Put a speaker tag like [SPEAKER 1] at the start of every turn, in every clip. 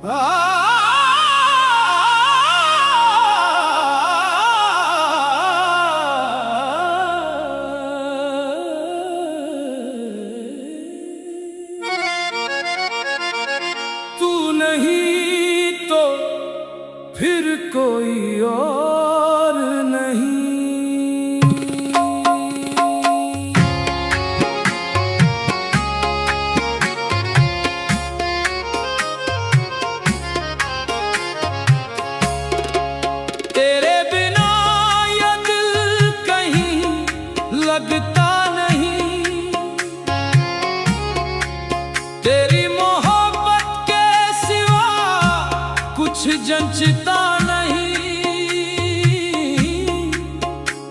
[SPEAKER 1] तू नहीं तो फिर कोई और नहीं। तेरे बिना ये दिल कहीं लगता नहीं, तेरी मोहब्बत के सिवा कुछ जंचता नहीं।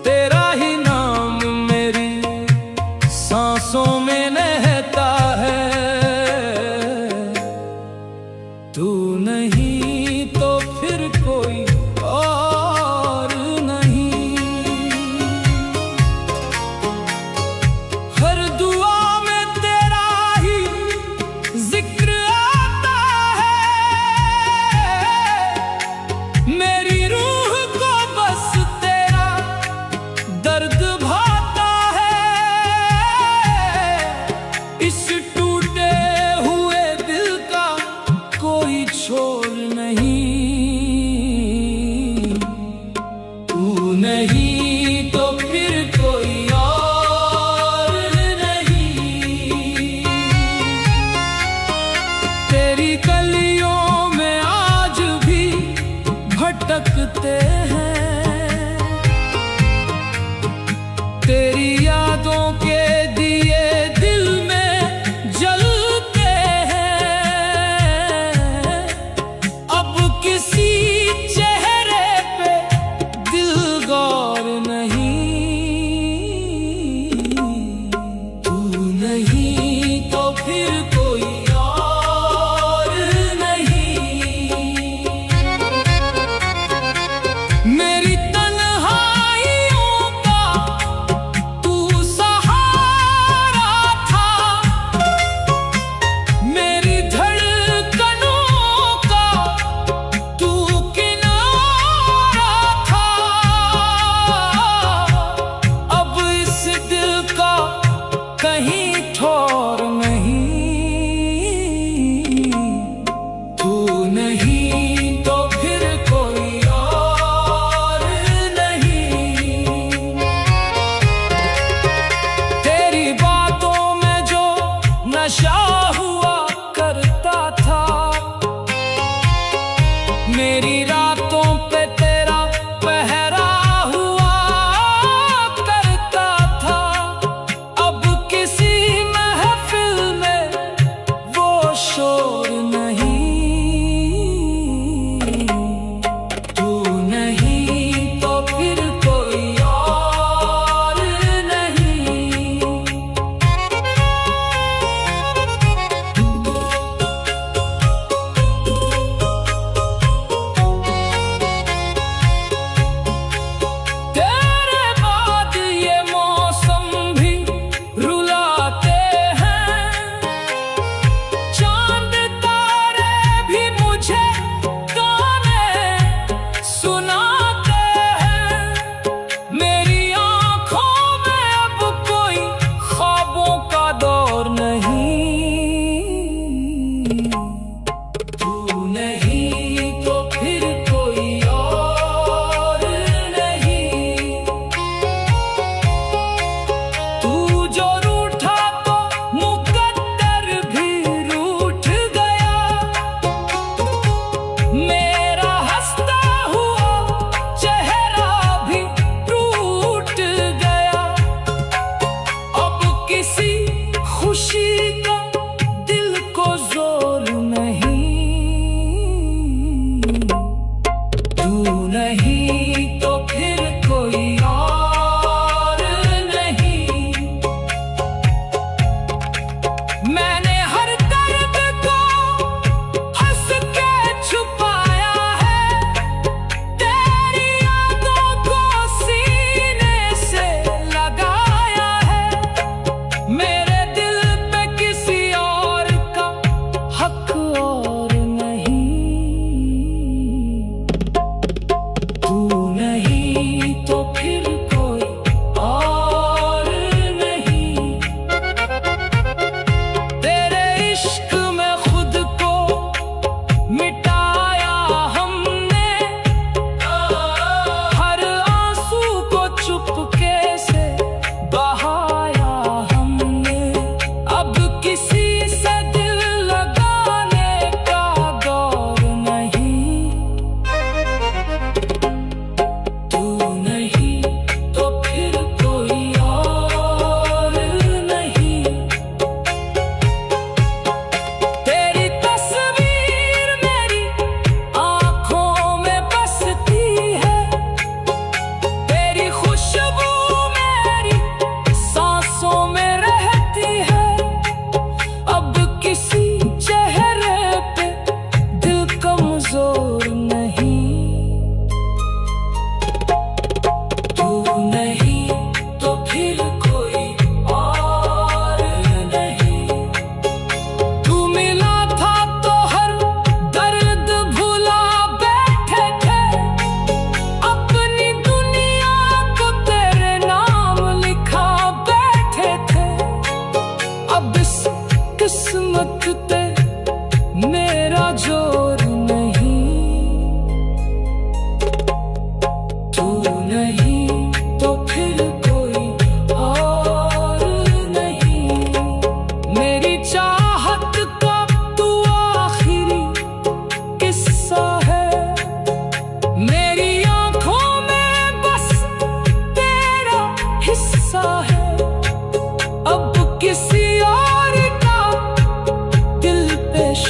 [SPEAKER 1] तेरा ही नाम मेरी सांसों में रहता है। तू नहीं तो फिर कोई और नहीं। हर दुआ में तेरा ही जिक्र आता है। मेरी रूह को बस तेरा दर्द भाता है। इस टूटे हुए दिल का कोई छोर नहीं। तू नहीं तो फिर कोई और नहीं। तेरी गलियों में आज भी भटकते हैं। तेरी यादों के दिए दिल में जलते हैं। अब किसी चेहरे पे दिल गौर नहीं। तू नहीं तो फिर कोई और नहीं। मेरी तन्हाइयों का तू सहारा था। मेरी धड़कनों का तू किनारा था। अब इस दिल का कहीं ठौर नहीं। तू नहीं तो फिर कोई और नहीं। तेरी बातों में जो नशा हुआ करता था। मेरी रातों पे तेरा पहरा हुआ करता था। अब किसी महफिल में वो शोर नहीं। तू नहीं तो फिर कोई और नहीं। तेरे बाद ये मौसम भी रुलाते हैं। चांद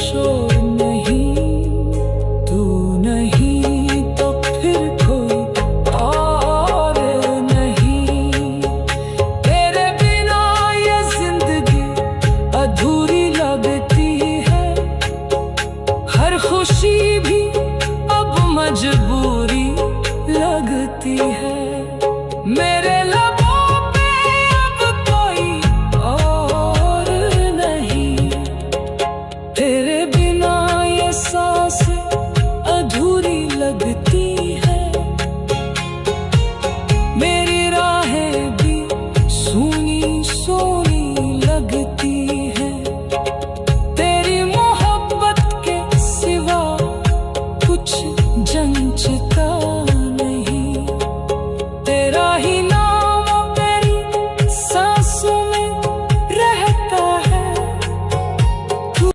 [SPEAKER 1] शोर